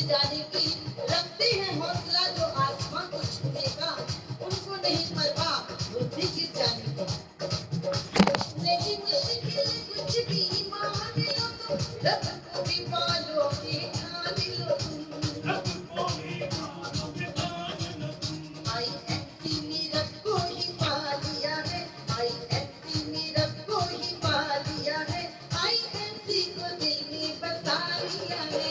जाने की, रखते हैं हौसला जो आसमां को छूने का, उनको नहीं परवाह बुद्धि गिर जाने की। नहीं मुश्किल कुछ भी मान लो तुम, रब को भी पालोगे ठान लो तुम। INC ने रब को ही पा लिया है, INC ने रब को ही पा लिया है, INC को दिल में बसा लिया है,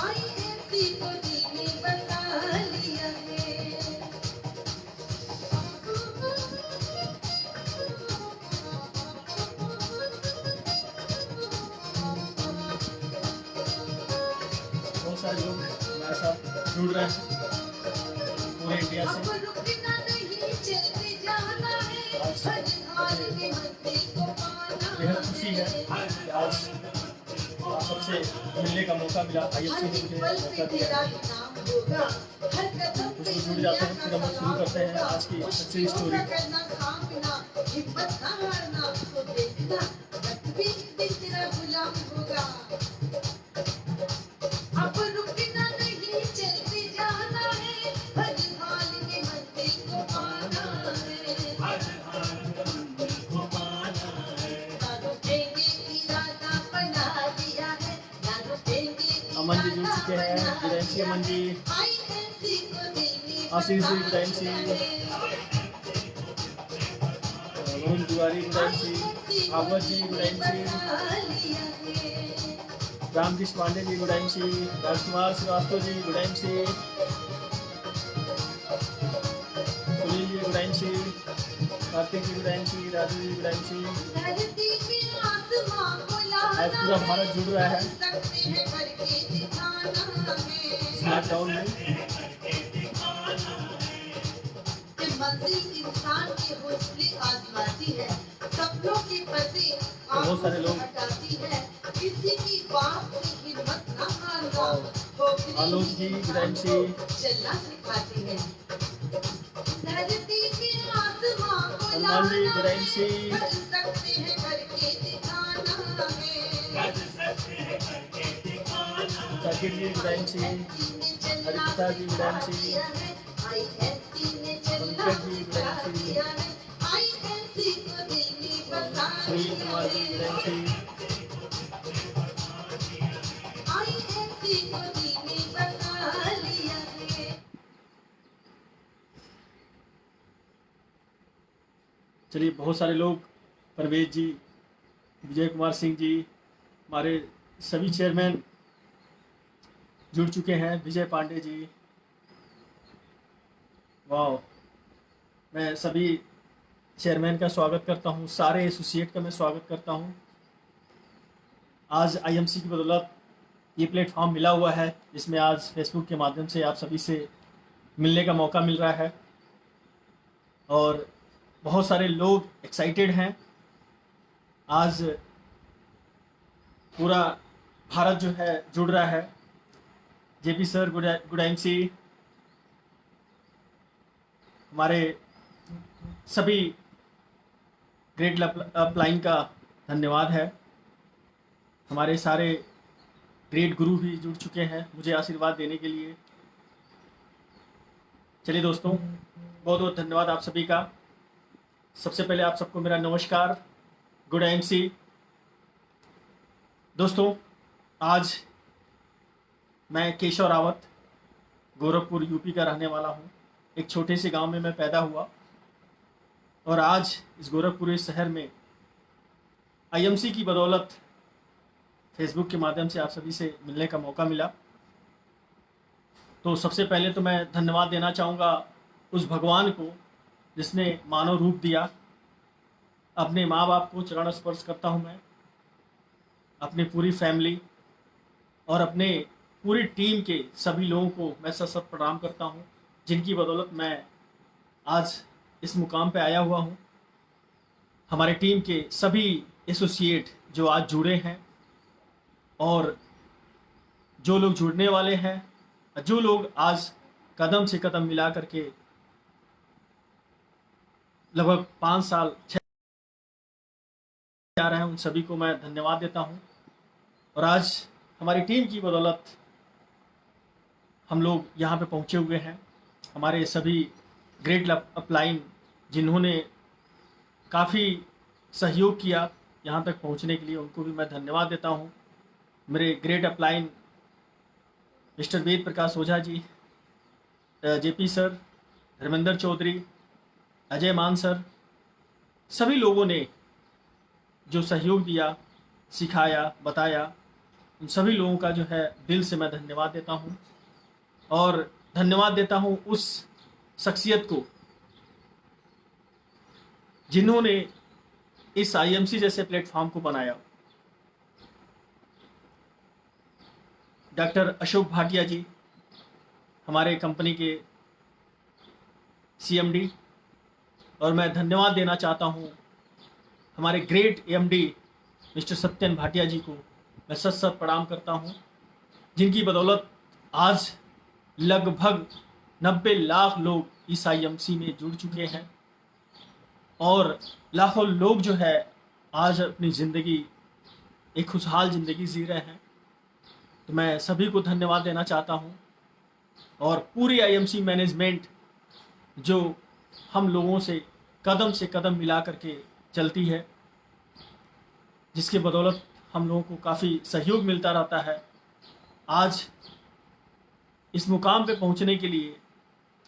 INC को दिल में बसा लिया है। बहुत सारे लोग हमारे साथ जुड़ रहे हैं पूरे इंडिया अब से। रुकना नहीं, चलते जाना है, हर हाल में मंजिल को पाना बेहद खुशी है कि आज आप सबसे मिलने का मौका मिला। IMC ने मुझे मौका दिया है। हर कदम कुछ पे लोग जुड़ जाते हैं, फिर हम शुरू करते हैं आज की सच्ची स्टोरी। करना सामना, हिम्मत ना हारना, तो देखना वक्त भी एक दिन तेरा गुलाम होगा। अब रुकना नहीं, चलते जाना है, हर हाल में मंजिल को पाना है, ना रुकेंगे इरादा बना लिया है, ना रुकेंगे अमन जी जुड़ चुके हैं, गुरैंसी अमन जी, INC को दिल में आशीष जी बसा गुरैंसी, लिया है। वरुण तिवारी गुरैंसी, भागवत जी गुरैंसी, रामकृष्ण पांडे जी गुरैंसी, राजकुमार श्रीवास्तव जी गुरैंसी, सुनील जी गुरैंसी, कार्तिक जी गुरैंसी, राजू जी गुरैंसी। आज पूरा भारत जुड़ रहा है स्मार्टटाउन में। मंजिल इंसान के हौसले आजमाती है, सपनों के पर्दे बहुत सारे लोग हटाती है, किसी की बात से हिम्मत न हारना, आलोक जी गुरैंसी, चलना सिखाती है। धरती के आसमां को हनुमान जी लाना गुरैंसी, है, कर सकते हैं करके दिखाना है। जाकिर जी गुरैंसी, हरिता जी गुरैंसी, पंकज जी गुरैंसी, सुनील कुमार जी गुरैंसी। चलिए, बहुत सारे लोग, परवेज जी, विजय कुमार सिंह जी, हमारे सभी चेयरमैन जुड़ चुके हैं, विजय पांडे जी। वाह, मैं सभी चेयरमैन का स्वागत करता हूं, सारे एसोसिएट का मैं स्वागत करता हूं। आज IMC की बदौलत ये प्लेटफॉर्म मिला हुआ है, जिसमें आज फेसबुक के माध्यम से आप सभी से मिलने का मौका मिल रहा है और बहुत सारे लोग एक्साइटेड हैं। आज पूरा भारत जो है जुड़ रहा है। JP सर गुडैंसी, हमारे सभी ग्रेड अपलाइन का धन्यवाद है। हमारे सारे ग्रेड गुरु भी जुड़ चुके हैं मुझे आशीर्वाद देने के लिए। चलिए दोस्तों, बहुत बहुत धन्यवाद आप सभी का। सबसे पहले आप सबको मेरा नमस्कार, गुड IMC। दोस्तों, आज मैं केशव रावत, गोरखपुर यूपी का रहने वाला हूँ। एक छोटे से गांव में मैं पैदा हुआ और आज इस गोरखपुर शहर में IMC की बदौलत फेसबुक के माध्यम से आप सभी से मिलने का मौका मिला। तो सबसे पहले तो मैं धन्यवाद देना चाहूँगा उस भगवान को जिसने मानव रूप दिया। अपने माँ बाप को चरण स्पर्श करता हूँ मैं, अपनी पूरी फैमिली और अपने पूरी टीम के सभी लोगों को मैं सत प्रणाम करता हूँ, जिनकी बदौलत मैं आज इस मुकाम पे आया हुआ हूँ। हमारे टीम के सभी एसोसिएट जो आज जुड़े हैं और जो लोग जुड़ने वाले हैं, जो लोग आज कदम से कदम मिला करके लगभग 5 साल 6 जा रहे हैं, उन सभी को मैं धन्यवाद देता हूं। और आज हमारी टीम की बदौलत हम लोग यहाँ पे पहुँचे हुए हैं। हमारे सभी ग्रेट अपलाइन जिन्होंने काफ़ी सहयोग किया यहाँ तक पहुँचने के लिए, उनको भी मैं धन्यवाद देता हूँ। मेरे great upline mister Ved Prakash Ojha ji, JP sir, Dharmendra Chaudhary, Ajay मान सर, सभी लोगों ने जो सहयोग दिया, सिखाया, बताया, उन सभी लोगों का जो है दिल से मैं धन्यवाद देता हूँ। और धन्यवाद देता हूँ उस शख्सियत को जिन्होंने इस आईएमसी जैसे प्लेटफॉर्म को बनाया। डॉक्टर अशोक भाटिया जी, हमारे कंपनी के सीएमडी, और मैं धन्यवाद देना चाहता हूँ हमारे great MD mister Satyan Bhatia ji को। मैं सत सत प्रणाम करता हूँ, जिनकी बदौलत आज लगभग 90 लाख लोग इस आईएमसी में जुड़ चुके हैं और लाखों लोग जो है आज अपनी ज़िंदगी, एक खुशहाल ज़िंदगी जी रहे हैं। तो मैं सभी को धन्यवाद देना चाहता हूँ और पूरी आईएमसी मैनेजमेंट जो हम लोगों से कदम मिला करके चलती है, जिसके बदौलत हम लोगों को काफ़ी सहयोग मिलता रहता है। आज इस मुकाम पे पहुंचने के लिए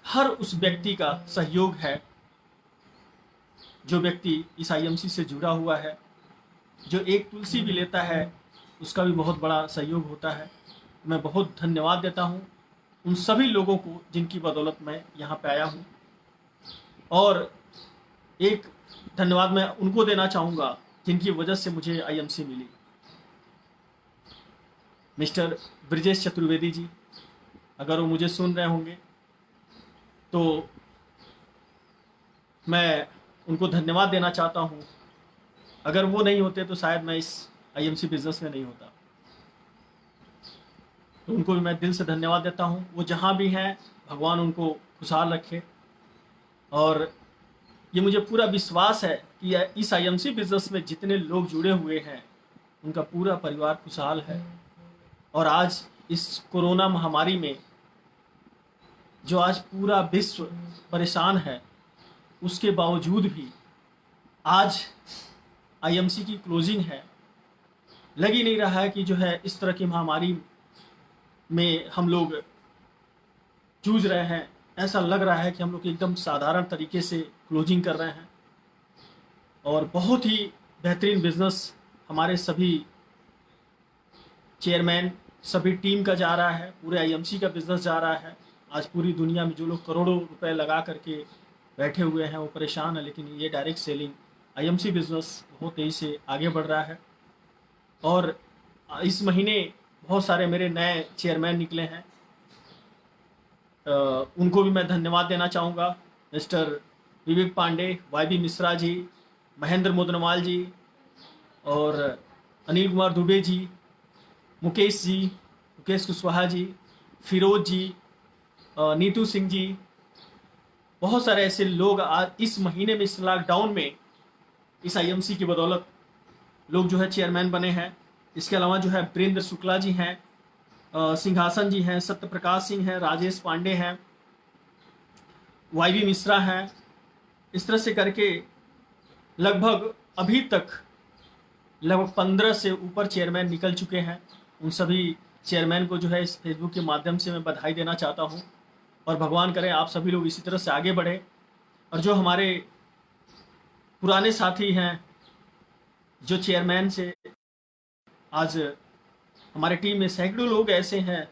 हर उस व्यक्ति का सहयोग है जो व्यक्ति इस आईएमसी से जुड़ा हुआ है। जो एक तुलसी भी लेता है उसका भी बहुत बड़ा सहयोग होता है। मैं बहुत धन्यवाद देता हूँ उन सभी लोगों को जिनकी बदौलत मैं यहाँ पे आया हूँ। और एक धन्यवाद मैं उनको देना चाहूँगा जिनकी वजह से मुझे आईएमसी मिली। मिस्टर ब्रिजेश चतुर्वेदी जी, अगर वो मुझे सुन रहे होंगे तो मैं उनको धन्यवाद देना चाहता हूँ। अगर वो नहीं होते तो शायद मैं इस आईएमसी बिजनेस में नहीं होता। तो उनको भी मैं दिल से धन्यवाद देता हूँ। वो जहाँ भी हैं भगवान उनको खुशहाल रखे। और ये मुझे पूरा विश्वास है कि इस आईएमसी बिजनेस में जितने लोग जुड़े हुए हैं उनका पूरा परिवार खुशहाल है। और आज इस कोरोना महामारी में जो आज पूरा विश्व परेशान है, उसके बावजूद भी आज आईएमसी की क्लोजिंग है। लग ही नहीं रहा है कि जो है इस तरह की महामारी में हम लोग जूझ रहे हैं। ऐसा लग रहा है कि हम लोग एकदम साधारण तरीके से क्लोजिंग कर रहे हैं। और बहुत ही बेहतरीन बिजनेस हमारे सभी चेयरमैन, सभी टीम का जा रहा है। पूरे आईएमसी का बिजनेस जा रहा है। आज पूरी दुनिया में जो लोग करोड़ों रुपए लगा करके बैठे हुए हैं वो परेशान है, लेकिन ये डायरेक्ट सेलिंग आईएमसी बिजनेस बहुत तेज़ी से आगे बढ़ रहा है। और इस महीने बहुत सारे मेरे नए चेयरमैन निकले हैं। उनको भी मैं धन्यवाद देना चाहूँगा। मिस्टर विवेक पांडे, वाई मिश्रा जी, महेंद्र मोदनवाल जी, और अनिल कुमार दुबे जी, मुकेश कुशवाहा जी, फिरोज जी, नीतू सिंह जी। बहुत सारे ऐसे लोग आज इस महीने में, इस लॉकडाउन में, इस आईएमसी की बदौलत लोग जो है चेयरमैन बने हैं। इसके अलावा जो है वीरेंद्र शुक्ला जी हैं, सिंहासन जी हैं, सत्य प्रकाश सिंह हैं, राजेश पांडे हैं, वाई मिश्रा हैं। इस तरह से करके लगभग अभी तक लगभग 15 से ऊपर चेयरमैन निकल चुके हैं। उन सभी चेयरमैन को जो है इस फेसबुक के माध्यम से मैं बधाई देना चाहता हूं। और भगवान करे आप सभी लोग इसी तरह से आगे बढ़े। और जो हमारे पुराने साथी हैं, जो चेयरमैन से आज हमारे टीम में सैकड़ों लोग ऐसे हैं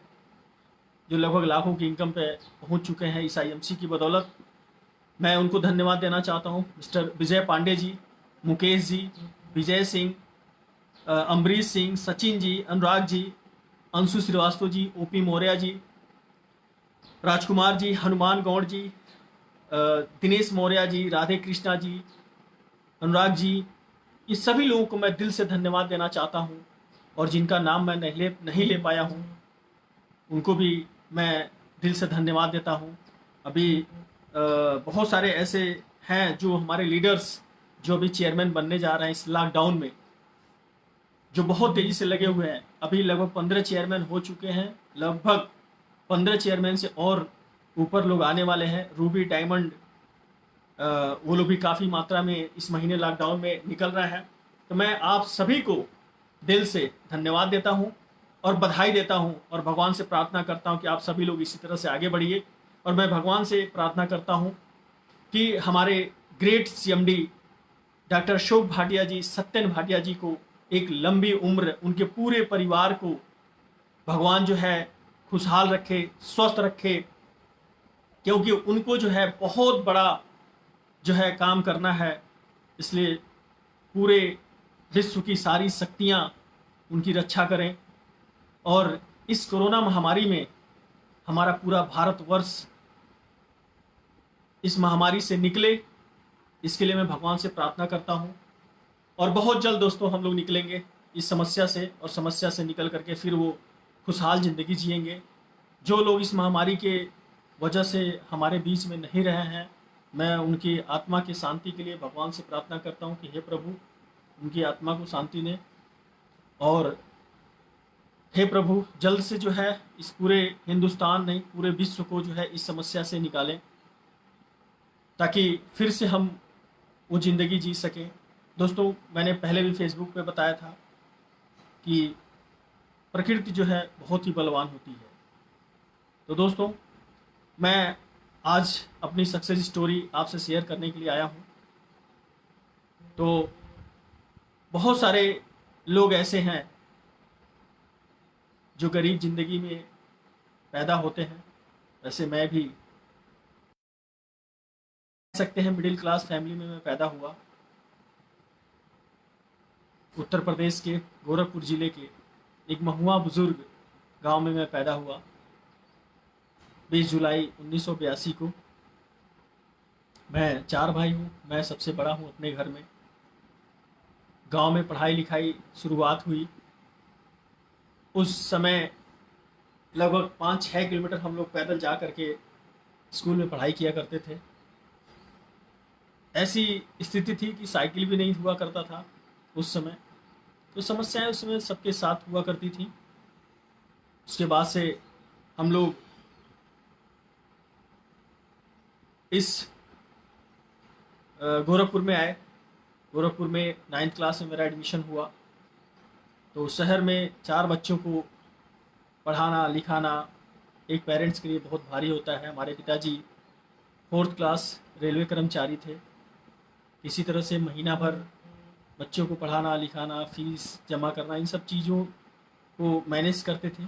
जो लगभग लाखों की इनकम पे पहुंच चुके हैं इस आईएमसी की बदौलत। मैं उनको धन्यवाद देना चाहता हूं। मिस्टर विजय पांडे जी, मुकेश जी, विजय सिंह, अमरीश सिंह, सचिन जी, अनुराग जी, अंशु श्रीवास्तव जी, ओपी मौर्य जी, राजकुमार जी, हनुमान गौड़ जी, दिनेश मौर्य जी, राधे कृष्णा जी, अनुराग जी, ये सभी लोगों को मैं दिल से धन्यवाद देना चाहता हूं। और जिनका नाम मैं नहीं ले पाया हूं उनको भी मैं दिल से धन्यवाद देता हूं। अभी बहुत सारे ऐसे हैं जो हमारे लीडर्स जो अभी चेयरमैन बनने जा रहे हैं इस लॉकडाउन में, जो बहुत तेज़ी से लगे हुए हैं। अभी लगभग 15 चेयरमैन हो चुके हैं, लगभग 15 चेयरमैन से और ऊपर लोग आने वाले हैं। रूबी डायमंड वो लोग भी काफ़ी मात्रा में इस महीने लॉकडाउन में निकल रहे हैं। तो मैं आप सभी को दिल से धन्यवाद देता हूँ और बधाई देता हूँ और भगवान से प्रार्थना करता हूँ कि आप सभी लोग इसी तरह से आगे बढ़िए। और मैं भगवान से प्रार्थना करता हूँ कि हमारे great CMD doctor Ashok Bhatia ji, Satyan Bhatia ji को एक लंबी उम्र, उनके पूरे परिवार को भगवान जो है खुशहाल रखे, स्वस्थ रखे, क्योंकि उनको जो है बहुत बड़ा जो है काम करना है। इसलिए पूरे विश्व की सारी शक्तियाँ उनकी रक्षा करें और इस कोरोना महामारी में हमारा पूरा भारतवर्ष इस महामारी से निकले, इसके लिए मैं भगवान से प्रार्थना करता हूँ। और बहुत जल्द दोस्तों हम लोग निकलेंगे इस समस्या से, और समस्या से निकल करके फिर वो खुशहाल ज़िंदगी जिएंगे। जो लोग इस महामारी के वजह से हमारे बीच में नहीं रहे हैं, मैं उनकी आत्मा की शांति के लिए भगवान से प्रार्थना करता हूँ कि हे प्रभु उनकी आत्मा को शांति दें, और हे प्रभु जल्द से जो है इस पूरे हिंदुस्तान नहीं पूरे विश्व को जो है इस समस्या से निकालें, ताकि फिर से हम वो ज़िंदगी जी सकें। दोस्तों मैंने पहले भी फेसबुक पे बताया था कि प्रकृति जो है बहुत ही बलवान होती है। तो दोस्तों मैं आज अपनी सक्सेस स्टोरी आपसे शेयर करने के लिए आया हूँ। तो बहुत सारे लोग ऐसे हैं जो गरीब ज़िंदगी में पैदा होते हैं, वैसे मैं भी कह सकते हैं मिडिल क्लास फैमिली में मैं पैदा हुआ। उत्तर प्रदेश के गोरखपुर ज़िले के एक महुआ बुज़ुर्ग गांव में मैं पैदा हुआ 20 जुलाई 1982 को। मैं 4 भाई हूँ, मैं सबसे बड़ा हूँ अपने घर में। गांव में पढ़ाई लिखाई शुरुआत हुई। उस समय लगभग 5-6 किलोमीटर हम लोग पैदल जा करके स्कूल में पढ़ाई किया करते थे। ऐसी स्थिति थी कि साइकिल भी नहीं हुआ करता था उस समय, तो समस्याएं उस समय सबके साथ हुआ करती थी। उसके बाद से हम लोग इस गोरखपुर में आए। गोरखपुर में 9th क्लास में मेरा एडमिशन हुआ। तो शहर में 4 बच्चों को पढ़ाना लिखाना एक पेरेंट्स के लिए बहुत भारी होता है। हमारे पिताजी 4th क्लास रेलवे कर्मचारी थे। इसी तरह से महीना भर बच्चों को पढ़ाना लिखाना, फीस जमा करना, इन सब चीज़ों को मैनेज करते थे।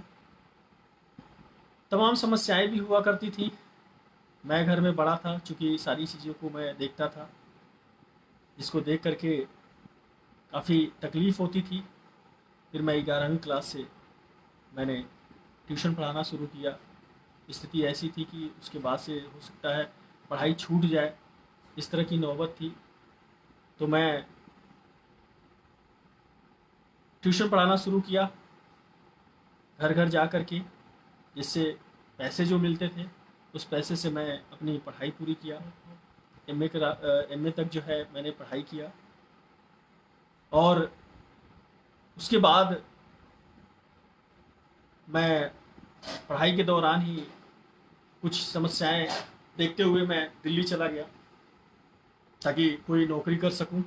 तमाम समस्याएं भी हुआ करती थी। मैं घर में बड़ा था, चूँकि सारी चीज़ों को मैं देखता था, जिसको देख करके काफ़ी तकलीफ़ होती थी। फिर मैं 11वीं क्लास से मैंने ट्यूशन पढ़ाना शुरू किया। स्थिति ऐसी थी कि उसके बाद से हो सकता है पढ़ाई छूट जाए, इस तरह की नौबत थी। तो मैं ट्यूशन पढ़ाना शुरू किया घर घर जा कर के, जिससे पैसे जो मिलते थे उस पैसे से मैं अपनी पढ़ाई पूरी किया। एमए तक जो है मैंने पढ़ाई किया। और उसके बाद मैं पढ़ाई के दौरान ही कुछ समस्याएं देखते हुए मैं दिल्ली चला गया ताकि कोई नौकरी कर सकूं।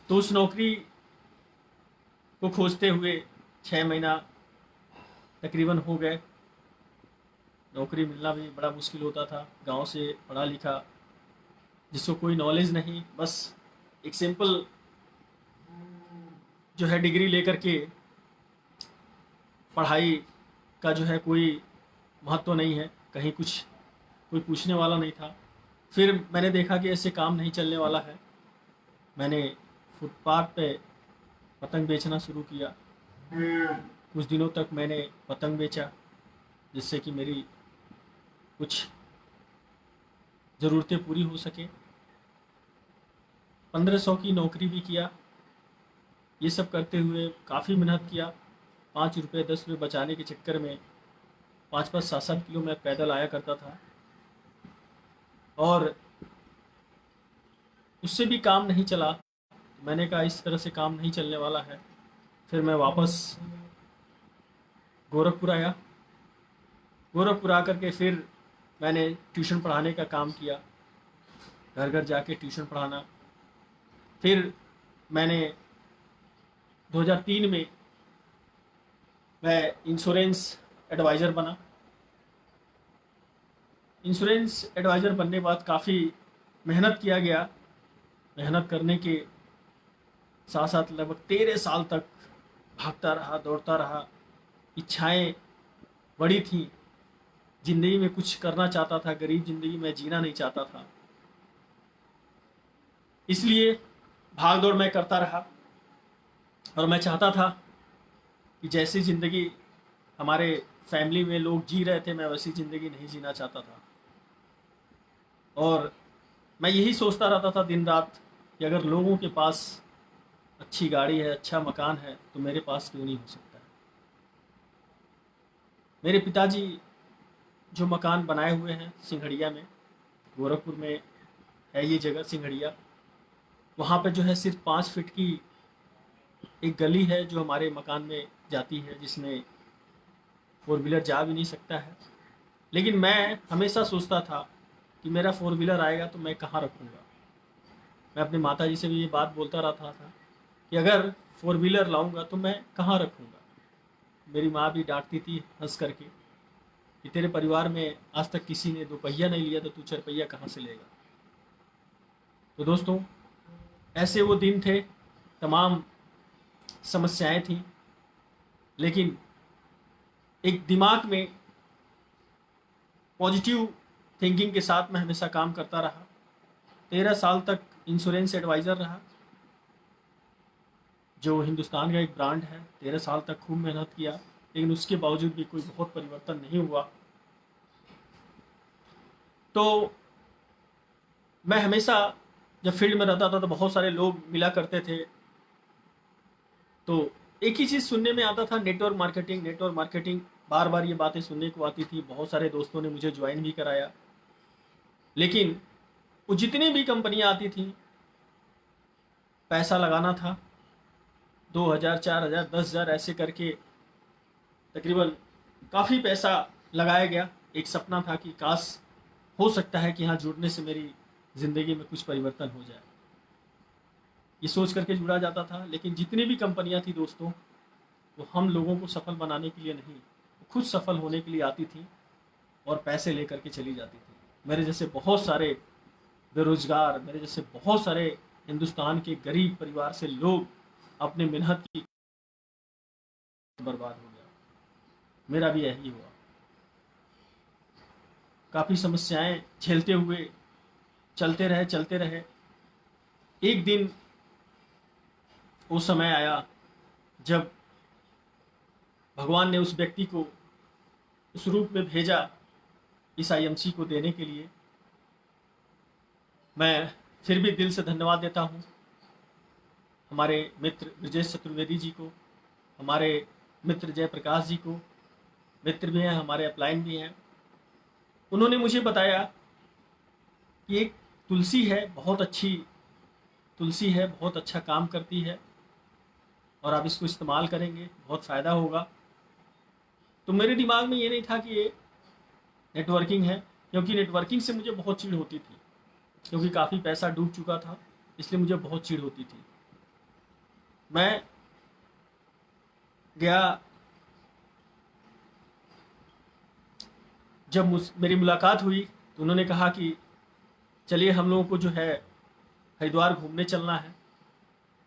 तो उस नौकरी को खोजते हुए 6 महीना तकरीबन हो गए। नौकरी मिलना भी बड़ा मुश्किल होता था। गांव से पढ़ा लिखा, जिसको कोई नॉलेज नहीं, बस एक सिंपल जो है डिग्री लेकर के पढ़ाई का जो है कोई महत्व नहीं है, कहीं कुछ कोई पूछने वाला नहीं था। फिर मैंने देखा कि ऐसे काम नहीं चलने वाला है। मैंने फुटपाथ पे पतंग बेचना शुरू किया। कुछ दिनों तक मैंने पतंग बेचा, जिससे कि मेरी कुछ ज़रूरतें पूरी हो सके। 1500 की नौकरी भी किया। ये सब करते हुए काफ़ी मेहनत किया। 5 रुपये 10 रुपये बचाने के चक्कर में 5-5 7-7 किलो मैं पैदल आया करता था। और उससे भी काम नहीं चला। मैंने कहा इस तरह से काम नहीं चलने वाला है। फिर मैं वापस गोरखपुर आया। गोरखपुर आकर के फिर मैंने ट्यूशन पढ़ाने का काम किया, घर घर जाके ट्यूशन पढ़ाना। फिर मैंने 2003 में मैं इंश्योरेंस एडवाइज़र बना। इंश्योरेंस एडवाइज़र बनने के बाद काफ़ी मेहनत किया गया। मेहनत करने के साथ साथ लगभग 13 साल तक भागता रहा, दौड़ता रहा। इच्छाएं बड़ी थी, ज़िंदगी में कुछ करना चाहता था, गरीब ज़िंदगी में जीना नहीं चाहता था। इसलिए भाग दौड़ मैं करता रहा और मैं चाहता था कि जैसी ज़िंदगी हमारे फैमिली में लोग जी रहे थे, मैं वैसी ज़िंदगी नहीं जीना चाहता था। और मैं यही सोचता रहता था दिन रात कि अगर लोगों के पास अच्छी गाड़ी है, अच्छा मकान है, तो मेरे पास क्यों नहीं हो सकता है। मेरे पिताजी जो मकान बनाए हुए हैं सिंघड़िया में, गोरखपुर में है ये जगह सिंघड़िया, वहाँ पे जो है सिर्फ 5 फीट की एक गली है जो हमारे मकान में जाती है, जिसमें 4 व्हीलर जा भी नहीं सकता है। लेकिन मैं हमेशा सोचता था कि मेरा 4 व्हीलर आएगा तो मैं कहाँ रखूँगा। मैं अपने माताजी से भी ये बात बोलता रहता था कि अगर 4 व्हीलर लाऊंगा तो मैं कहाँ रखूँगा। मेरी माँ भी डांटती थी हंस करके कि तेरे परिवार में आज तक किसी ने 2 पहिया नहीं लिया तो तू 4 पहिया कहाँ से लेगा। तो दोस्तों, ऐसे वो दिन थे, तमाम समस्याएं थी, लेकिन एक दिमाग में पॉजिटिव थिंकिंग के साथ मैं हमेशा काम करता रहा। 13 साल तक इंश्योरेंस एडवाइज़र रहा, जो हिंदुस्तान का एक ब्रांड है। 13 साल तक खूब मेहनत किया, लेकिन उसके बावजूद भी कोई बहुत परिवर्तन नहीं हुआ। तो मैं हमेशा जब फील्ड में रहता था तो बहुत सारे लोग मिला करते थे, तो एक ही चीज़ सुनने में आता था, नेटवर्क मार्केटिंग, नेटवर्क मार्केटिंग। बार बार ये बातें सुनने को आती थी। बहुत सारे दोस्तों ने मुझे ज्वाइन भी कराया, लेकिन वो जितनी भी कंपनियां आती थी, पैसा लगाना था 2000, 4000, 10,000 ऐसे करके तकरीबन काफ़ी पैसा लगाया गया। एक सपना था कि काश हो सकता है कि हाँ, जुड़ने से मेरी ज़िंदगी में कुछ परिवर्तन हो जाए, ये सोच करके जुड़ा जाता था। लेकिन जितनी भी कंपनियां थी दोस्तों, वो हम लोगों को सफल बनाने के लिए नहीं, वो खुद सफल होने के लिए आती थी और पैसे लेकर के चली जाती थी। मेरे जैसे बहुत सारे बेरोजगार, मेरे जैसे बहुत सारे हिंदुस्तान के गरीब परिवार से लोग अपने मेहनत की बर्बाद हो गया। मेरा भी यही हुआ। काफ़ी समस्याएं झेलते हुए चलते रहे। एक दिन वो समय आया जब भगवान ने उस व्यक्ति को उस रूप में भेजा इस आईएमसी को देने के लिए। मैं फिर भी दिल से धन्यवाद देता हूँ हमारे मित्र ब्रजेश चतुर्वेदी जी को, हमारे मित्र जयप्रकाश जी को। मित्र भी हैं, हमारे अपलाइन भी हैं। उन्होंने मुझे बताया कि एक तुलसी है, बहुत अच्छी तुलसी है, बहुत अच्छा काम करती है और आप इसको इस्तेमाल करेंगे, बहुत फ़ायदा होगा। तो मेरे दिमाग में ये नहीं था कि ये नेटवर्किंग है, क्योंकि नेटवर्किंग से मुझे बहुत चिढ़ होती थी, क्योंकि काफ़ी पैसा डूब चुका था, इसलिए मुझे बहुत चिढ़ होती थी। मैं गया, जब मेरी मुलाकात हुई तो उन्होंने कहा कि चलिए हम लोगों को जो है हरिद्वार घूमने चलना है।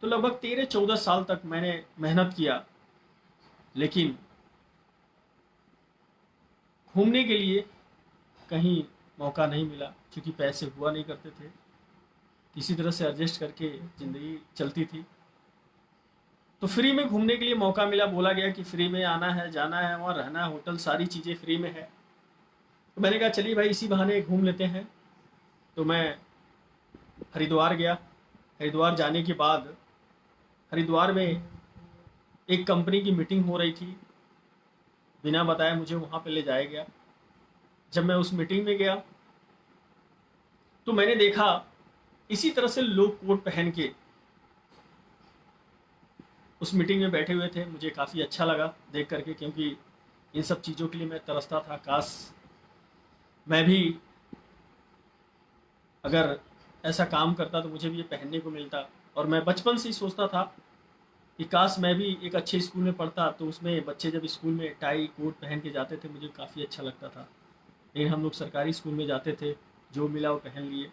तो लगभग 13-14 साल तक मैंने मेहनत किया, लेकिन घूमने के लिए कहीं मौका नहीं मिला, क्योंकि पैसे हुआ नहीं करते थे। किसी तरह से एडजस्ट करके ज़िंदगी चलती थी। तो फ्री में घूमने के लिए मौका मिला, बोला गया कि फ्री में आना है, जाना है, वहाँ रहना, होटल, सारी चीज़ें फ्री में है। तो मैंने कहा चलिए भाई इसी बहाने घूम लेते हैं। तो मैं हरिद्वार गया। हरिद्वार जाने के बाद हरिद्वार में एक कंपनी की मीटिंग हो रही थी, बिना बताए मुझे वहाँ पे ले जाया गया। जब मैं उस मीटिंग में गया तो मैंने देखा इसी तरह से लोग कोट पहन के उस मीटिंग में बैठे हुए थे, मुझे काफ़ी अच्छा लगा देख करके, क्योंकि इन सब चीज़ों के लिए मैं तरसता था। काश मैं भी अगर ऐसा काम करता तो मुझे भी ये पहनने को मिलता। और मैं बचपन से ही सोचता था कि काश मैं भी एक अच्छे स्कूल में पढ़ता, तो उसमें बच्चे जब स्कूल में टाई कोट पहन के जाते थे मुझे काफ़ी अच्छा लगता था। लेकिन हम लोग सरकारी स्कूल में जाते थे, जो मिला वो पहन लिए,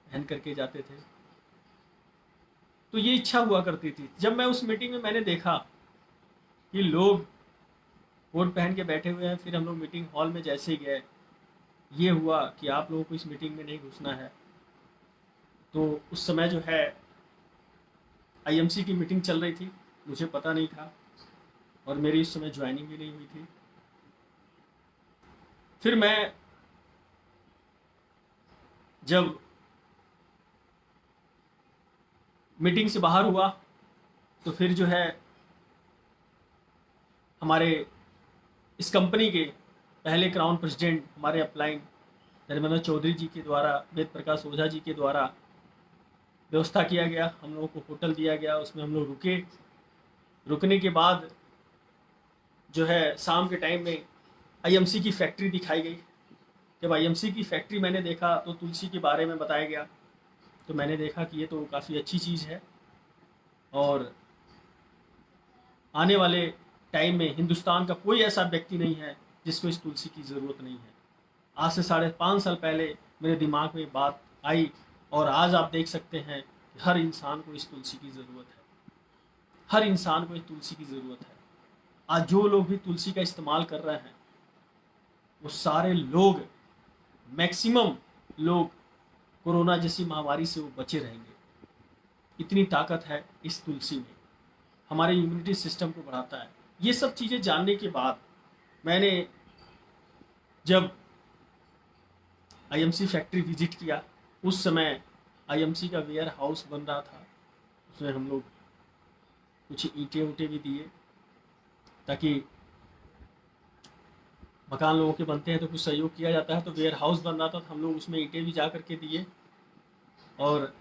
पहन करके जाते थे। तो ये इच्छा हुआ करती थी। जब मैं उस मीटिंग में मैंने देखा कि लोग कोट पहन के बैठे हुए हैं, फिर हम लोग मीटिंग हॉल में जैसे ही गए, ये हुआ कि आप लोगों को इस मीटिंग में नहीं घुसना है। तो उस समय जो है आईएमसी की मीटिंग चल रही थी, मुझे पता नहीं था और मेरी उस समय ज्वाइनिंग भी नहीं हुई थी। फिर मैं जब मीटिंग से बाहर हुआ तो फिर जो है हमारे इस कंपनी के पहले क्राउन प्रेसिडेंट हमारे अपलाइन धर्मेंद्र चौधरी जी के द्वारा, वेद प्रकाश ओझा जी के द्वारा व्यवस्था किया गया। हम लोगों को होटल दिया गया, उसमें हम लोग रुके। रुकने के बाद जो है शाम के टाइम में आईएमसी की फैक्ट्री दिखाई गई। जब आईएमसी की फैक्ट्री मैंने देखा तो तुलसी के बारे में बताया गया, तो मैंने देखा कि ये तो काफ़ी अच्छी चीज़ है और आने वाले टाइम में हिंदुस्तान का कोई ऐसा व्यक्ति नहीं है जिसको इस तुलसी की ज़रूरत नहीं है। आज से 5.5 साल पहले मेरे दिमाग में बात आई और आज आप देख सकते हैं कि हर इंसान को इस तुलसी की ज़रूरत है। हर इंसान को इस तुलसी की ज़रूरत है। आज जो लोग भी तुलसी का इस्तेमाल कर रहे हैं वो सारे लोग, मैक्सिमम लोग कोरोना जैसी महामारी से वो बचे रहेंगे। इतनी ताकत है इस तुलसी में, हमारे इम्यूनिटी सिस्टम को बढ़ाता है। ये सब चीज़ें जानने के बाद मैंने जब आईएमसी फैक्ट्री विजिट किया, उस समय आईएमसी का वेयर हाउस बन रहा था। उसमें हम लोग कुछ ईंटें उटे भी दिए, ताकि मकान लोगों के बनते हैं तो कुछ सहयोग किया जाता है। तो वेयर हाउस बन रहा था तो हम लोग उसमें ईंटें भी जा करके दिए। और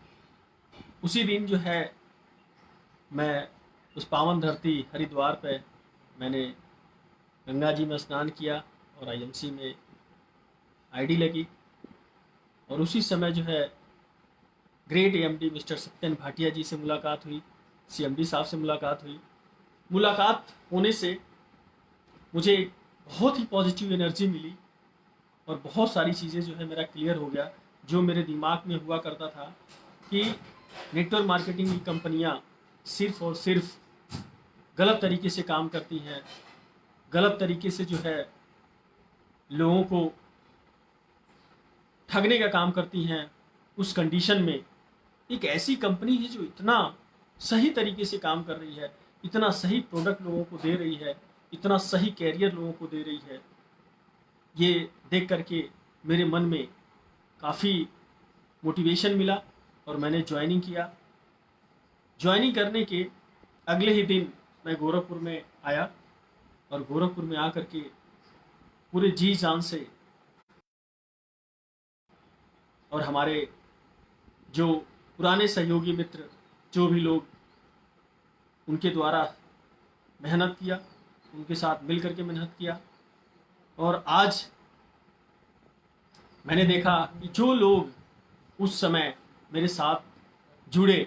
उसी दिन जो है मैं उस पावन धरती हरिद्वार पे मैंने गंगा जी में स्नान किया और आईएमसी में आईडी लगी। और उसी समय जो है great MD mister Satyan Bhatia ji से मुलाकात हुई, सीएमडी साहब से मुलाकात हुई। मुलाकात होने से मुझे बहुत ही पॉजिटिव एनर्जी मिली और बहुत सारी चीज़ें जो है मेरा क्लियर हो गया। जो मेरे दिमाग में हुआ करता था कि नेटवर्क मार्केटिंग की कंपनियां सिर्फ और सिर्फ गलत तरीके से काम करती हैं, गलत तरीके से जो है लोगों को ठगने का काम करती हैं। उस कंडीशन में एक ऐसी कंपनी है जो इतना सही तरीके से काम कर रही है, इतना सही प्रोडक्ट लोगों को दे रही है, इतना सही कैरियर लोगों को दे रही है, ये देख करके मेरे मन में काफ़ी मोटिवेशन मिला और मैंने ज्वाइनिंग किया। ज्वाइनिंग करने के अगले ही दिन मैं गोरखपुर में आया और गोरखपुर में आकर के पूरे जी जान से और हमारे जो पुराने सहयोगी मित्र जो भी लोग उनके द्वारा मेहनत किया, उनके साथ मिल करके मेहनत किया। और आज मैंने देखा कि जो लोग उस समय मेरे साथ जुड़े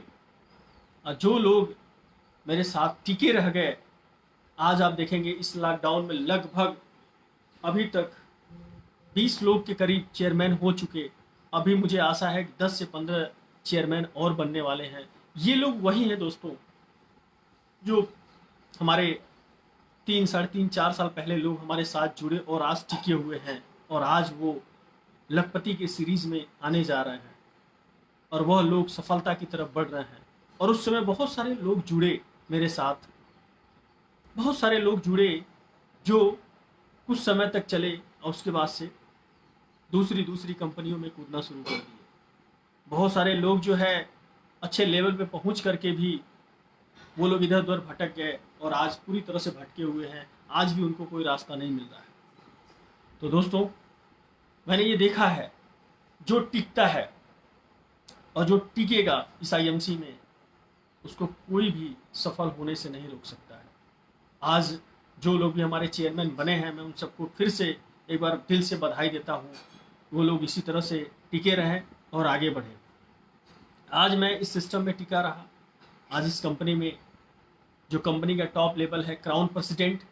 और जो लोग मेरे साथ टिके रह गए, आज आप देखेंगे इस लॉकडाउन में लगभग अभी तक 20 लोग के करीब चेयरमैन हो चुके। अभी मुझे आशा है कि 10 से 15 चेयरमैन और बनने वाले हैं। ये लोग वही हैं दोस्तों जो हमारे 3, 3.5, 4 साल पहले लोग हमारे साथ जुड़े और आज टिके हुए हैं और आज वो लखपति के सीरीज में आने जा रहे हैं और वह लोग सफलता की तरफ बढ़ रहे हैं। और उस समय बहुत सारे लोग जुड़े मेरे साथ, बहुत सारे लोग जुड़े जो कुछ समय तक चले और उसके बाद से दूसरी कंपनियों में कूदना शुरू कर दिए। बहुत सारे लोग जो है अच्छे लेवल पे पहुंच करके भी वो लोग इधर उधर भटक गए और आज पूरी तरह से भटके हुए हैं। आज भी उनको कोई रास्ता नहीं मिल रहा है। तो दोस्तों, मैंने ये देखा है जो टिकता है और जो टिकेगा इस आईएमसी में, उसको कोई भी सफल होने से नहीं रोक सकता है। आज जो लोग भी हमारे चेयरमैन बने हैं, मैं उन सबको फिर से एक बार दिल से बधाई देता हूँ। वो लोग इसी तरह से टिके रहें और आगे बढ़ें। आज मैं इस सिस्टम में टिका रहा। आज इस कंपनी में, जो कंपनी का टॉप लेवल है क्राउन प्रेसिडेंट,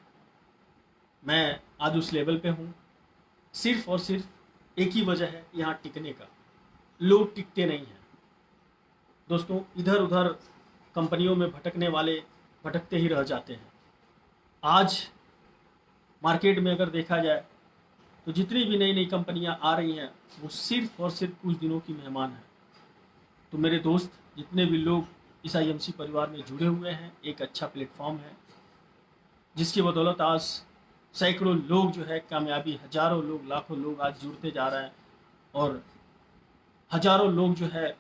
मैं आज उस लेवल पे हूँ। सिर्फ और सिर्फ एक ही वजह है यहाँ टिकने का, लोग टिकते नहीं हैं दोस्तों। इधर उधर कंपनियों में भटकने वाले भटकते ही रह जाते हैं। आज मार्केट में अगर देखा जाए तो जितनी भी नई नई कंपनियां आ रही हैं वो सिर्फ और सिर्फ कुछ दिनों की मेहमान हैं। तो मेरे दोस्त जितने भी लोग इस आईएमसी परिवार में जुड़े हुए हैं, एक अच्छा प्लेटफॉर्म है जिसकी बदौलत आज सैकड़ों लोग जो है कामयाबी, हजारों लोग, लाखों लोग आज जुड़ते जा रहे हैं और हजारों लोग जो है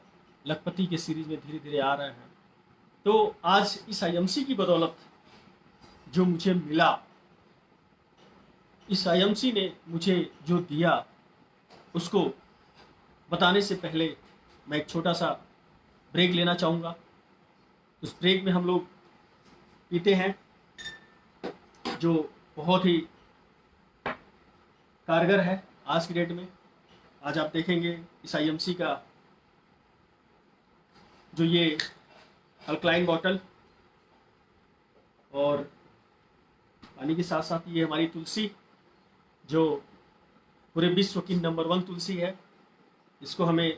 लखपति के सीरीज में धीरे धीरे आ रहे हैं। तो आज इस आईएमसी की बदौलत जो मुझे मिला, इस आईएमसी ने मुझे जो दिया, उसको बताने से पहले मैं एक छोटा सा ब्रेक लेना चाहूँगा। उस ब्रेक में हम लोग पीते हैं जो बहुत ही कारगर है आज की डेट में। आज आप देखेंगे इस आईएमसी का जो ये अल्कलाइन बॉटल और पानी के साथ साथ ये हमारी तुलसी, जो पूरे विश्व की नंबर 1 तुलसी है। इसको हमें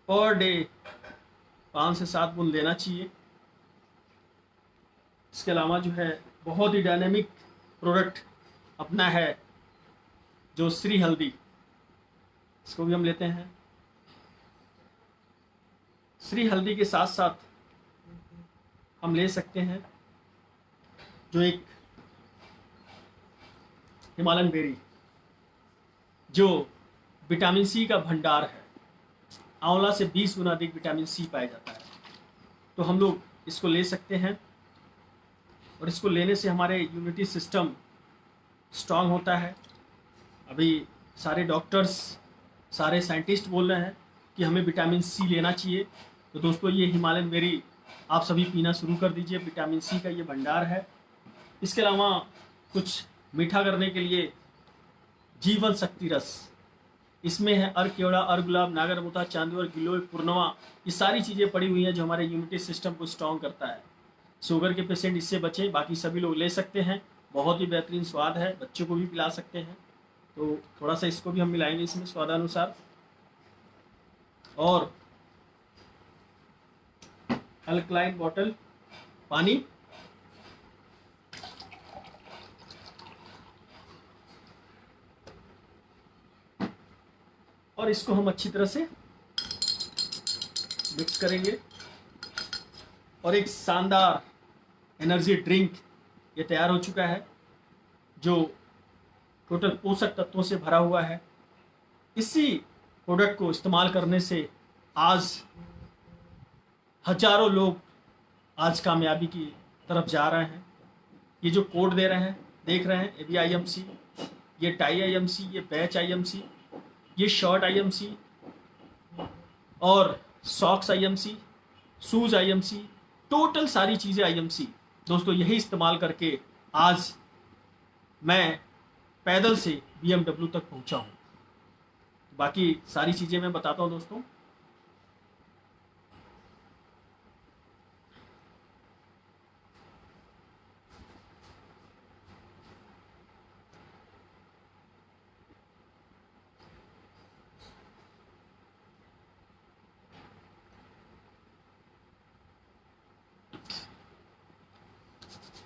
पर डे 5 से 7 बूंद लेना चाहिए। इसके अलावा जो है बहुत ही डायनेमिक प्रोडक्ट अपना है जो श्री हल्दी, इसको भी हम लेते हैं। श्री हल्दी के साथ साथ हम ले सकते हैं जो एक हिमालयन बेरी, जो विटामिन सी का भंडार है। आंवला से 20 गुना अधिक विटामिन सी पाया जाता है। तो हम लोग इसको ले सकते हैं और इसको लेने से हमारे इम्यूनिटी सिस्टम स्ट्रांग होता है। अभी सारे डॉक्टर्स, सारे साइंटिस्ट बोल रहे हैं कि हमें विटामिन सी लेना चाहिए। तो दोस्तों ये हिमालयन बेरी आप सभी पीना शुरू कर दीजिए। विटामिन सी का ये भंडार है। इसके अलावा कुछ मीठा करने के लिए जीवन शक्ति रस, इसमें है अर्क केवड़ा, अर्क गुलाब, नागरमोता, चांदी और गिलोय, पूर्णवा, ये सारी चीज़ें पड़ी हुई हैं जो हमारे इम्यूनिटी सिस्टम को स्ट्रॉन्ग करता है। शुगर के पेशेंट इससे बचें, बाकी सभी लोग ले सकते हैं। बहुत ही बेहतरीन स्वाद है, बच्चों को भी पिला सकते हैं। तो थोड़ा सा इसको भी हम मिलाएंगे इसमें स्वादानुसार। और अल्कलाइन बॉटल पानी, और इसको हम अच्छी तरह से मिक्स करेंगे और एक शानदार एनर्जी ड्रिंक ये तैयार हो चुका है जो टोटल पोषक तत्वों से भरा हुआ है। इसी प्रोडक्ट को इस्तेमाल करने से आज हजारों लोग आज कामयाबी की तरफ जा रहे हैं। ये जो कोड दे रहे हैं, देख रहे हैं, ये भी आईएमसी, ये टाई आईएमसी, ये बैच आईएमसी, ये शॉर्ट आईएमसी और socks IMC, shoes IMC, total सारी चीज़ें आईएमसी। दोस्तों यही इस्तेमाल करके आज मैं पैदल से BMW तक पहुंचा हूं। बाकी सारी चीज़ें मैं बताता हूं दोस्तों।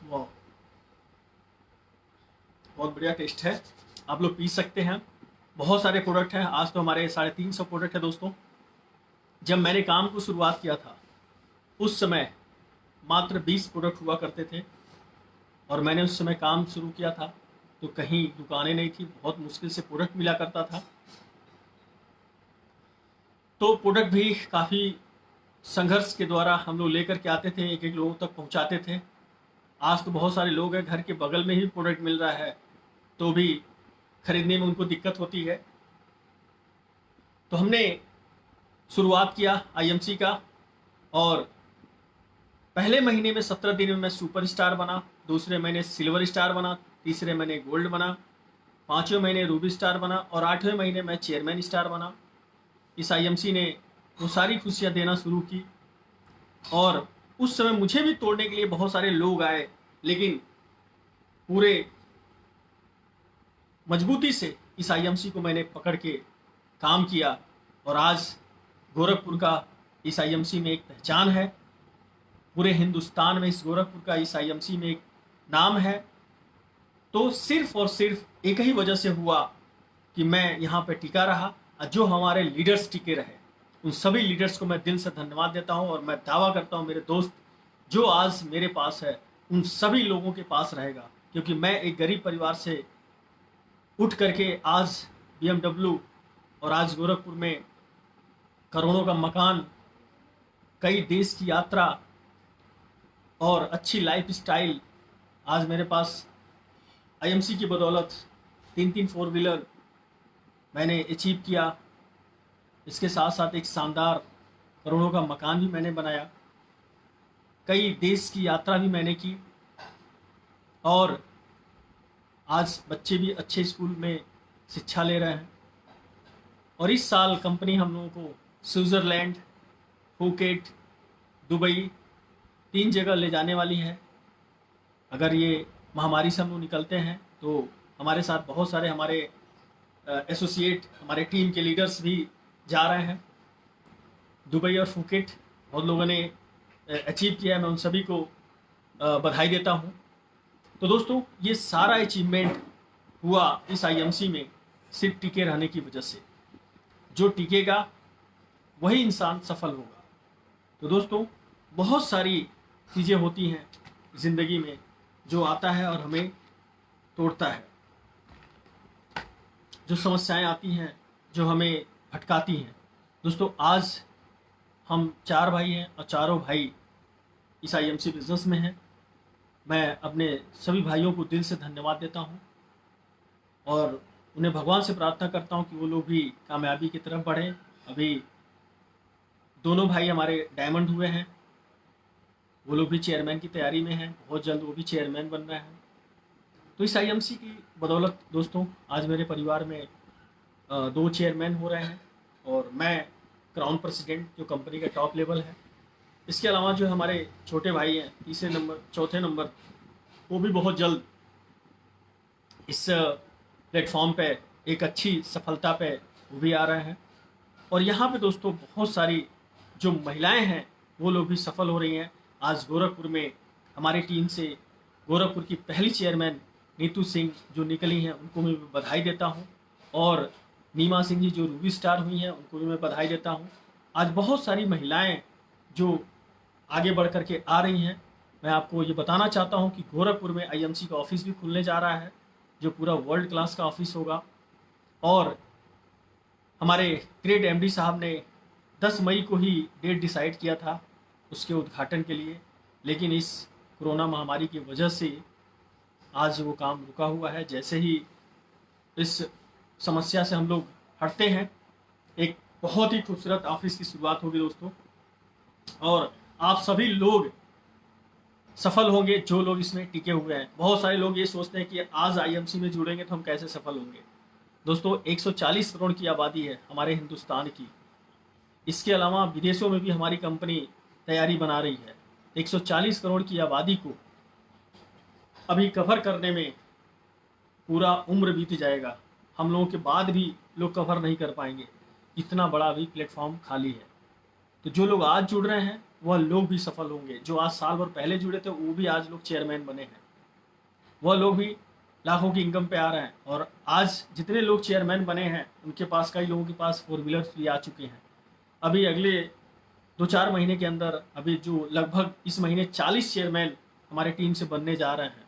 वाह, बहुत बढ़िया टेस्ट है, आप लोग पी सकते हैं। बहुत सारे प्रोडक्ट हैं, आज तो हमारे 350 प्रोडक्ट है दोस्तों। जब मैंने काम को शुरुआत किया था उस समय मात्र 20 प्रोडक्ट हुआ करते थे और मैंने उस समय काम शुरू किया था तो कहीं दुकानें नहीं थी, बहुत मुश्किल से प्रोडक्ट मिला करता था। तो प्रोडक्ट भी काफ़ी संघर्ष के द्वारा हम लोग लेकर के आते थे, एक एक लोगों तक पहुंचाते थे। आज तो बहुत सारे लोग हैं, घर के बगल में ही प्रोडक्ट मिल रहा है तो भी खरीदने में उनको दिक्कत होती है। तो हमने शुरुआत किया आईएमसी का और पहले महीने में 17 दिन में मैं सुपर स्टार बना, दूसरे महीने सिल्वर स्टार बना, तीसरे महीने गोल्ड बना, 5वें महीने रूबी स्टार बना और 8वें महीने में चेयरमैन स्टार बना। इस आईएमसी ने वो सारी खुशियाँ देना शुरू की और उस समय मुझे भी तोड़ने के लिए बहुत सारे लोग आए, लेकिन पूरे मजबूती से इस आईएमसी को मैंने पकड़ के काम किया और आज गोरखपुर का इस आईएमसी में एक पहचान है। पूरे हिंदुस्तान में इस गोरखपुर का इस आईएमसी में एक नाम है। तो सिर्फ और सिर्फ एक ही वजह से हुआ कि मैं यहाँ पे टिका रहा और जो हमारे लीडर्स टिके रहे, उन सभी लीडर्स को मैं दिल से धन्यवाद देता हूँ और मैं दावा करता हूँ मेरे दोस्त जो आज मेरे पास है उन सभी लोगों के पास रहेगा, क्योंकि मैं एक गरीब परिवार से उठ करके आज BMW और आज गोरखपुर में करोड़ों का मकान, कई देश की यात्रा और अच्छी लाइफ स्टाइल आज मेरे पास आईएमसी की बदौलत 3 4 व्हीलर मैंने अचीव किया। इसके साथ साथ एक शानदार करोड़ों का मकान भी मैंने बनाया, कई देश की यात्रा भी मैंने की और आज बच्चे भी अच्छे स्कूल में शिक्षा ले रहे हैं। और इस साल कंपनी हम लोगों को स्विट्ज़रलैंड, फुकेट, दुबई 3 जगह ले जाने वाली है। अगर ये महामारी से हम लोग निकलते हैं तो हमारे साथ बहुत सारे हमारे एसोसिएट, हमारे टीम के लीडर्स भी जा रहे हैं। दुबई और फुकेट बहुत लोगों ने अचीव किया है, मैं उन सभी को बधाई देता हूँ। तो दोस्तों ये सारा अचीवमेंट हुआ इस आईएमसी में सिर्फ टिके रहने की वजह से। जो टिकेगा वही इंसान सफल होगा। तो दोस्तों बहुत सारी चीज़ें होती हैं ज़िंदगी में जो आता है और हमें तोड़ता है, जो समस्याएं आती हैं जो हमें भटकाती हैं। दोस्तों आज हम 4 भाई हैं और चारों भाई इस आईएमसी बिजनेस में हैं। मैं अपने सभी भाइयों को दिल से धन्यवाद देता हूं और उन्हें भगवान से प्रार्थना करता हूं कि वो लोग भी कामयाबी की तरफ बढ़ें। अभी दोनों भाई हमारे डायमंड हुए हैं, वो लोग भी चेयरमैन की तैयारी में हैं, बहुत जल्द वो भी चेयरमैन बन रहे हैं। तो इस आईएमसी की बदौलत दोस्तों आज मेरे परिवार में 2 चेयरमैन हो रहे हैं और मैं क्राउन प्रेसिडेंट जो कंपनी का टॉप लेवल है। इसके अलावा जो हमारे छोटे भाई हैं 3 नंबर 4 नंबर, वो भी बहुत जल्द इस प्लेटफॉर्म पे एक अच्छी सफलता पे वो भी आ रहे हैं। और यहाँ पे दोस्तों बहुत सारी जो महिलाएं हैं वो लोग भी सफल हो रही हैं। आज गोरखपुर में हमारी टीम से गोरखपुर की पहली चेयरमैन नीतू सिंह जो निकली हैं उनको मैं बधाई देता हूँ और नीमा सिंह जी जो रूबी स्टार हुई हैं उनको भी मैं बधाई देता हूँ। आज बहुत सारी महिलाएं जो आगे बढ़ करके आ रही हैं। मैं आपको ये बताना चाहता हूँ कि गोरखपुर में आईएमसी का ऑफिस भी खुलने जा रहा है जो पूरा वर्ल्ड क्लास का ऑफिस होगा। और हमारे ग्रेट एमडी साहब ने 10 मई को ही डेट डिसाइड किया था उसके उद्घाटन के लिए, लेकिन इस कोरोना महामारी की वजह से आज वो काम रुका हुआ है। जैसे ही इस समस्या से हम लोग हटते हैं एक बहुत ही खूबसूरत ऑफिस की शुरुआत होगी दोस्तों, और आप सभी लोग सफल होंगे जो लोग इसमें टिके हुए हैं। बहुत सारे लोग ये सोचते हैं कि आज आईएमसी में जुड़ेंगे तो हम कैसे सफल होंगे। दोस्तों 140 करोड़ की आबादी है हमारे हिंदुस्तान की, इसके अलावा विदेशों में भी हमारी कंपनी तैयारी बना रही है। 140 करोड़ की आबादी को अभी कवर करने में पूरा उम्र बीत जाएगा, हम लोगों के बाद भी लोग कवर नहीं कर पाएंगे, इतना बड़ा भी प्लेटफॉर्म खाली है। तो जो लोग आज जुड़ रहे हैं वह लोग भी सफल होंगे। जो आज साल भर पहले जुड़े थे वो भी आज लोग चेयरमैन बने हैं, वह लोग भी लाखों की इनकम पे आ रहे हैं। और आज जितने लोग चेयरमैन बने हैं उनके पास, कई लोगों के पास 4 व्हीलर्स भी आ चुके हैं। अभी अगले 2-4 महीने के अंदर अभी जो लगभग इस महीने 40 चेयरमैन हमारे टीम से बनने जा रहे हैं,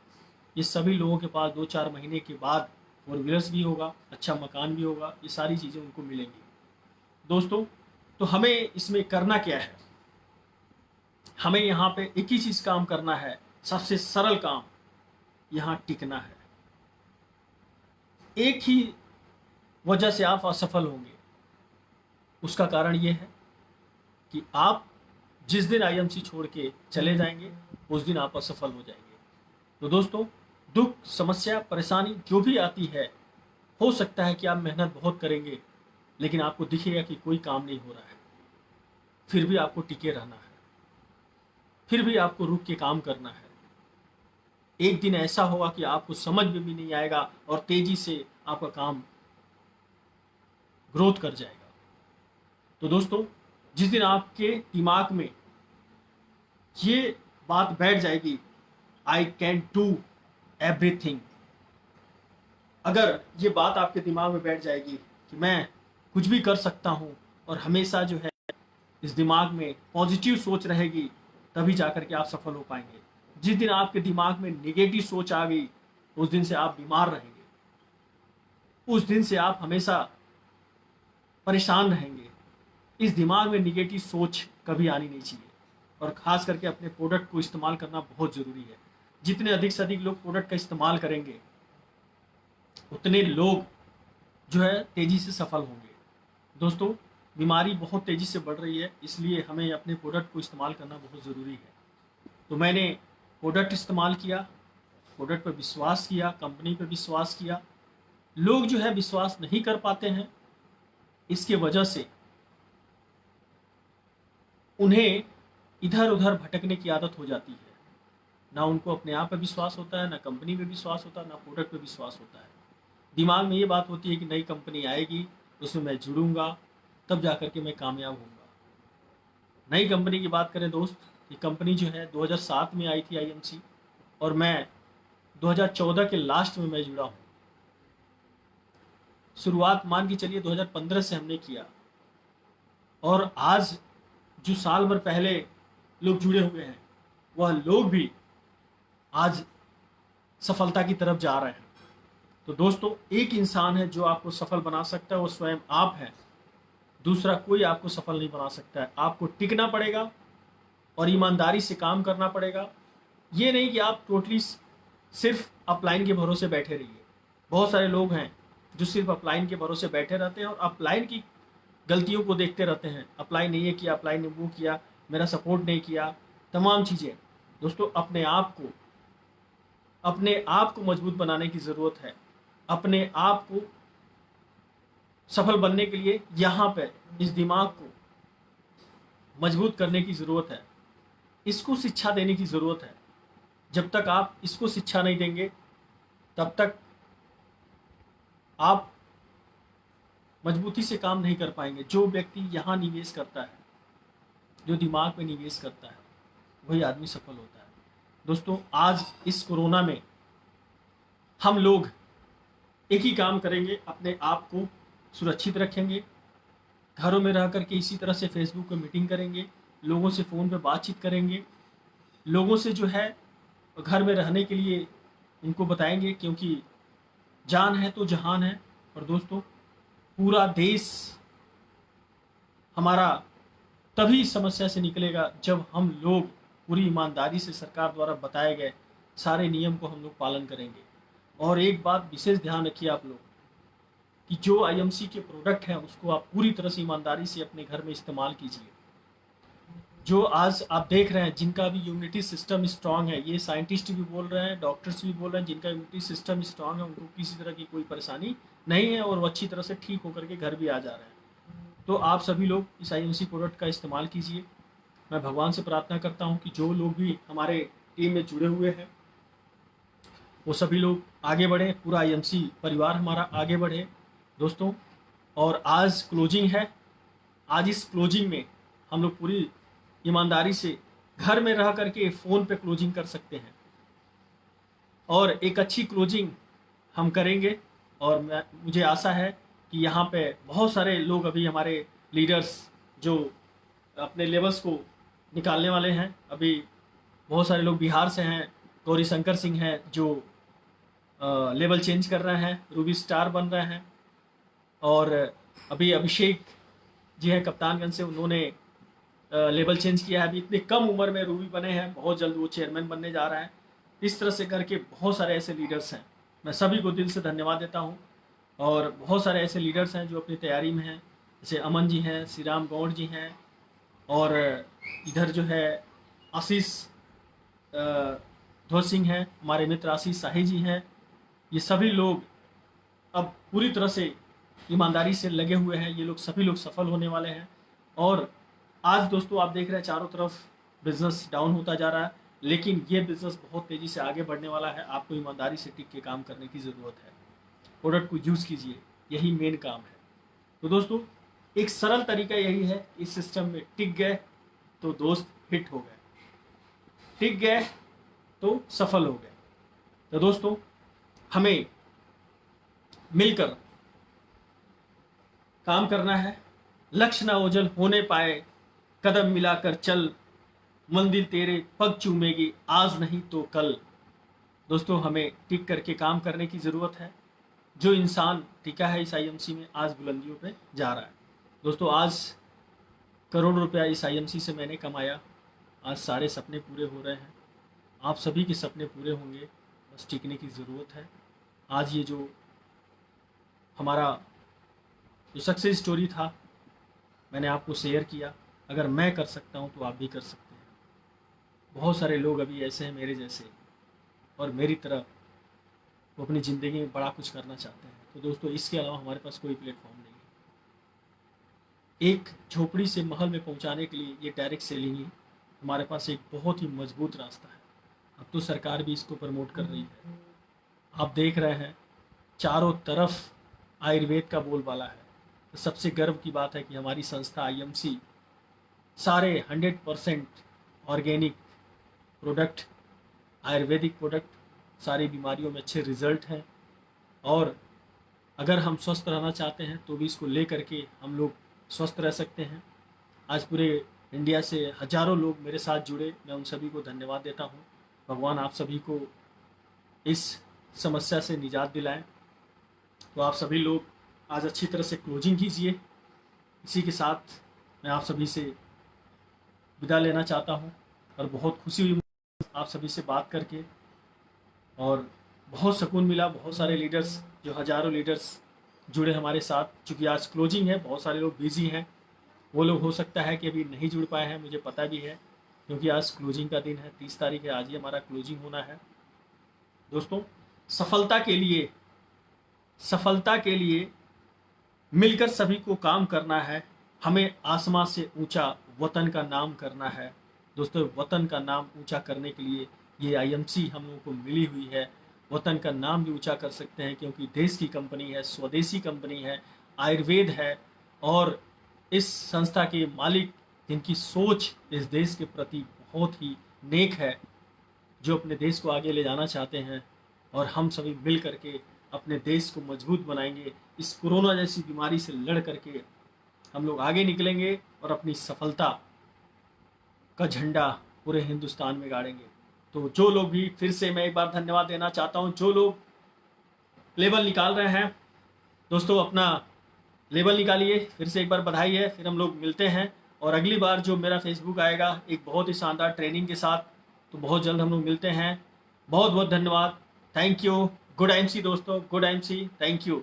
ये सभी लोगों के पास 2-4 महीने के बाद 4 व्हीलर्स भी होगा, अच्छा मकान भी होगा, ये सारी चीज़ें उनको मिलेंगी। दोस्तों तो हमें इसमें करना क्या है, हमें यहाँ पे एक ही चीज़ काम करना है, सबसे सरल काम, यहाँ टिकना है। एक ही वजह से आप असफल होंगे, उसका कारण ये है कि आप जिस दिन आईएमसी छोड़ के चले जाएंगे उस दिन आप असफल हो जाएंगे। तो दोस्तों, दुख, समस्या, परेशानी जो भी आती है, हो सकता है कि आप मेहनत बहुत करेंगे लेकिन आपको दिखेगा कि कोई काम नहीं हो रहा है, फिर भी आपको टिके रहना है, फिर भी आपको रुक के काम करना है। एक दिन ऐसा होगा कि आपको समझ में भी नहीं आएगा और तेजी से आपका काम ग्रोथ कर जाएगा। तो दोस्तों, जिस दिन आपके दिमाग में ये बात बैठ जाएगी, आई कैन डू एवरीथिंग, अगर ये बात आपके दिमाग में बैठ जाएगी कि मैं कुछ भी कर सकता हूँ, और हमेशा जो है इस दिमाग में पॉजिटिव सोच रहेगी, तभी जाकर के आप सफल हो पाएंगे। जिस दिन आपके दिमाग में नेगेटिव सोच आ गई, उस दिन से आप बीमार रहेंगे, उस दिन से आप हमेशा परेशान रहेंगे। इस दिमाग में नेगेटिव सोच कभी आनी नहीं चाहिए, और खास करके अपने प्रोडक्ट को इस्तेमाल करना बहुत ज़रूरी है। जितने अधिक से अधिक लोग प्रोडक्ट का इस्तेमाल करेंगे, उतने लोग जो है तेज़ी से सफल होंगे। दोस्तों, बीमारी बहुत तेज़ी से बढ़ रही है, इसलिए हमें अपने प्रोडक्ट को इस्तेमाल करना बहुत ज़रूरी है। तो मैंने प्रोडक्ट इस्तेमाल किया, प्रोडक्ट पर विश्वास किया, कंपनी पर विश्वास किया। लोग जो है विश्वास नहीं कर पाते हैं, इसके वजह से उन्हें इधर उधर भटकने की आदत हो जाती है। ना उनको अपने आप पर विश्वास होता है, ना कंपनी पे विश्वास होता है, ना प्रोडक्ट पे विश्वास होता है। दिमाग में ये बात होती है कि नई कंपनी आएगी, उसमें मैं जुड़ूंगा, तब जाकर के मैं कामयाब होऊंगा। नई कंपनी की बात करें दोस्त, ये कंपनी जो है 2007 में आई थी आईएमसी, और मैं 2014 के लास्ट में मैं जुड़ा हूँ। शुरुआत मान के चलिए 2015 से हमने किया, और आज जो साल भर पहले लोग जुड़े हुए हैं, वह लोग भी आज सफलता की तरफ जा रहे हैं। तो दोस्तों, एक इंसान है जो आपको सफल बना सकता है, वो स्वयं आप हैं। दूसरा कोई आपको सफल नहीं बना सकता है। आपको टिकना पड़ेगा और ईमानदारी से काम करना पड़ेगा। ये नहीं कि आप टोटली सिर्फ अपलाइन के भरोसे बैठे रहिए। बहुत सारे लोग हैं जो सिर्फ अपलाइन के भरोसे बैठे रहते हैं और अपलाइन की गलतियों को देखते रहते हैं। अप्लाई नहीं किया, अप्लाई ने वो किया, मेरा सपोर्ट नहीं किया, तमाम चीज़ें। दोस्तों, अपने आप को मजबूत बनाने की ज़रूरत है। अपने आप को सफल बनने के लिए यहाँ पे इस दिमाग को मजबूत करने की ज़रूरत है। इसको शिक्षा देने की ज़रूरत है। जब तक आप इसको शिक्षा नहीं देंगे, तब तक आप मजबूती से काम नहीं कर पाएंगे। जो व्यक्ति यहाँ निवेश करता है, जो दिमाग में निवेश करता है, वही आदमी सफल होता है। दोस्तों, आज इस कोरोना में हम लोग एक ही काम करेंगे, अपने आप को सुरक्षित रखेंगे। घरों में रह करके इसी तरह से फेसबुक पे मीटिंग करेंगे, लोगों से फ़ोन पे बातचीत करेंगे, लोगों से जो है घर में रहने के लिए उनको बताएंगे, क्योंकि जान है तो जहान है। और दोस्तों, पूरा देश हमारा तभी इस समस्या से निकलेगा जब हम लोग पूरी ईमानदारी से सरकार द्वारा बताए गए सारे नियम को हम लोग पालन करेंगे। और एक बात विशेष ध्यान रखिए आप लोग, कि जो आईएमसी के प्रोडक्ट हैं उसको आप पूरी तरह से ईमानदारी से अपने घर में इस्तेमाल कीजिए। जो आज आप देख रहे हैं, जिनका भी इम्यूनिटी सिस्टम स्ट्रांग है, ये साइंटिस्ट भी बोल रहे हैं, डॉक्टर्स भी बोल रहे हैं, जिनका इम्यूनिटी सिस्टम स्ट्रांग है उनको किसी तरह की कोई परेशानी नहीं है और वो अच्छी तरह से ठीक होकर के घर भी आ जा रहे हैं। तो आप सभी लोग इस आईएमसी प्रोडक्ट का इस्तेमाल कीजिए। मैं भगवान से प्रार्थना करता हूँ कि जो लोग भी हमारे टीम में जुड़े हुए हैं, वो सभी लोग आगे बढ़ें, पूरा आईएमसी परिवार हमारा आगे बढ़े दोस्तों। और आज क्लोजिंग है। आज इस क्लोजिंग में हम लोग पूरी ईमानदारी से घर में रह करके फ़ोन पे क्लोजिंग कर सकते हैं, और एक अच्छी क्लोजिंग हम करेंगे। और मुझे आशा है कि यहाँ पे बहुत सारे लोग अभी हमारे लीडर्स जो अपने लेवल्स को निकालने वाले हैं। अभी बहुत सारे लोग बिहार से हैं, गौरी शंकर सिंह हैं जो लेवल चेंज कर रहे हैं, रूबी स्टार बन रहे हैं। और अभी अभिषेक जी हैं कप्तानगंज से, उन्होंने लेवल चेंज किया है। अभी इतनी कम उम्र में रूबी बने हैं, बहुत जल्द वो चेयरमैन बनने जा रहा है। इस तरह से करके बहुत सारे ऐसे लीडर्स हैं, मैं सभी को दिल से धन्यवाद देता हूँ। और बहुत सारे ऐसे लीडर्स हैं जो अपनी तैयारी में हैं, जैसे अमन जी हैं, श्री राम गौड़ जी हैं, और इधर जो है आशीष ध्वज सिंह है, हमारे मित्र आशीष शाही जी हैं। ये सभी लोग अब पूरी तरह से ईमानदारी से लगे हुए हैं। ये लोग सभी लोग सफल होने वाले हैं। और आज दोस्तों आप देख रहे हैं चारों तरफ बिजनेस डाउन होता जा रहा है, लेकिन ये बिजनेस बहुत तेजी से आगे बढ़ने वाला है। आपको ईमानदारी से टिक के काम करने की ज़रूरत है। प्रोडक्ट को यूज़ कीजिए, यही मेन काम है। तो दोस्तों एक सरल तरीका यही है, इस सिस्टम में टिक गए तो दोस्त हिट हो गए, टिक गए तो सफल हो गए। तो दोस्तों हमें मिलकर काम करना है। लक्ष्य ना ओझल होने पाए, कदम मिलाकर चल, मंजिल तेरे पग चूमेगी आज नहीं तो कल। दोस्तों हमें टिक करके काम करने की ज़रूरत है। जो इंसान टिका है इस आईएमसी में आज बुलंदियों पे जा रहा है। दोस्तों आज करोड़ रुपया इस आईएमसी से मैंने कमाया। आज सारे सपने पूरे हो रहे हैं। आप सभी के सपने पूरे होंगे, बस टिकने की ज़रूरत है। आज ये जो हमारा जो सक्सेस स्टोरी था मैंने आपको शेयर किया। अगर मैं कर सकता हूँ तो आप भी कर सकते हैं। बहुत सारे लोग अभी ऐसे हैं मेरे जैसे और मेरी तरह, वो अपनी ज़िंदगी में बड़ा कुछ करना चाहते हैं। तो दोस्तों इसके अलावा हमारे पास कोई प्लेटफॉर्म नहीं है। एक झोपड़ी से महल में पहुंचाने के लिए ये डायरेक्ट सेलिंग ही हमारे पास एक बहुत ही मजबूत रास्ता है। अब तो सरकार भी इसको प्रमोट कर रही है। आप देख रहे हैं चारों तरफ आयुर्वेद का बोलबाला है। तो सबसे गर्व की बात है कि हमारी संस्था आईएमसी सारे 100% ऑर्गेनिक प्रोडक्ट, आयुर्वेदिक प्रोडक्ट, सारी बीमारियों में अच्छे रिजल्ट हैं। और अगर हम स्वस्थ रहना चाहते हैं तो भी इसको ले करके हम लोग स्वस्थ रह सकते हैं। आज पूरे इंडिया से हजारों लोग मेरे साथ जुड़े, मैं उन सभी को धन्यवाद देता हूँ। भगवान आप सभी को इस समस्या से निजात दिलाएं। तो आप सभी लोग आज अच्छी तरह से क्लोजिंग कीजिए। इसी के साथ मैं आप सभी से विदा लेना चाहता हूँ और बहुत खुशी हुई आप सभी से बात करके और बहुत सुकून मिला। बहुत सारे लीडर्स, जो हज़ारों लीडर्स जुड़े हमारे साथ। चूँकि आज क्लोजिंग है, बहुत सारे लोग बिजी हैं, वो लोग हो सकता है कि अभी नहीं जुड़ पाए हैं, मुझे पता भी है, क्योंकि आज क्लोजिंग का दिन है। 30 तारीख है, आज ही हमारा क्लोजिंग होना है। दोस्तों सफलता के लिए मिलकर सभी को काम करना है। हमें आसमां से ऊंचा वतन का नाम करना है। दोस्तों वतन का नाम ऊंचा करने के लिए ये आईएमसी हम लोगों को मिली हुई है। वतन का नाम भी ऊंचा कर सकते हैं, क्योंकि देश की कंपनी है, स्वदेशी कंपनी है, आयुर्वेद है। और इस संस्था के मालिक, जिनकी सोच इस देश के प्रति बहुत ही नेक है, जो अपने देश को आगे ले जाना चाहते हैं। और हम सभी मिल करके अपने देश को मजबूत बनाएंगे। इस कोरोना जैसी बीमारी से लड़ करके हम लोग आगे निकलेंगे और अपनी सफलता का झंडा पूरे हिंदुस्तान में गाड़ेंगे। तो जो लोग भी, फिर से मैं एक बार धन्यवाद देना चाहता हूं, जो लोग लेबल निकाल रहे हैं, दोस्तों अपना लेबल निकालिए। फिर से एक बार बधाई है। फिर हम लोग मिलते हैं और अगली बार जो मेरा फेसबुक आएगा एक बहुत ही शानदार ट्रेनिंग के साथ, तो बहुत जल्द हम लोग मिलते हैं। बहुत बहुत धन्यवाद। Thank you. गुड आईएमसी दोस्तों, गुड आईएमसी। Thank you.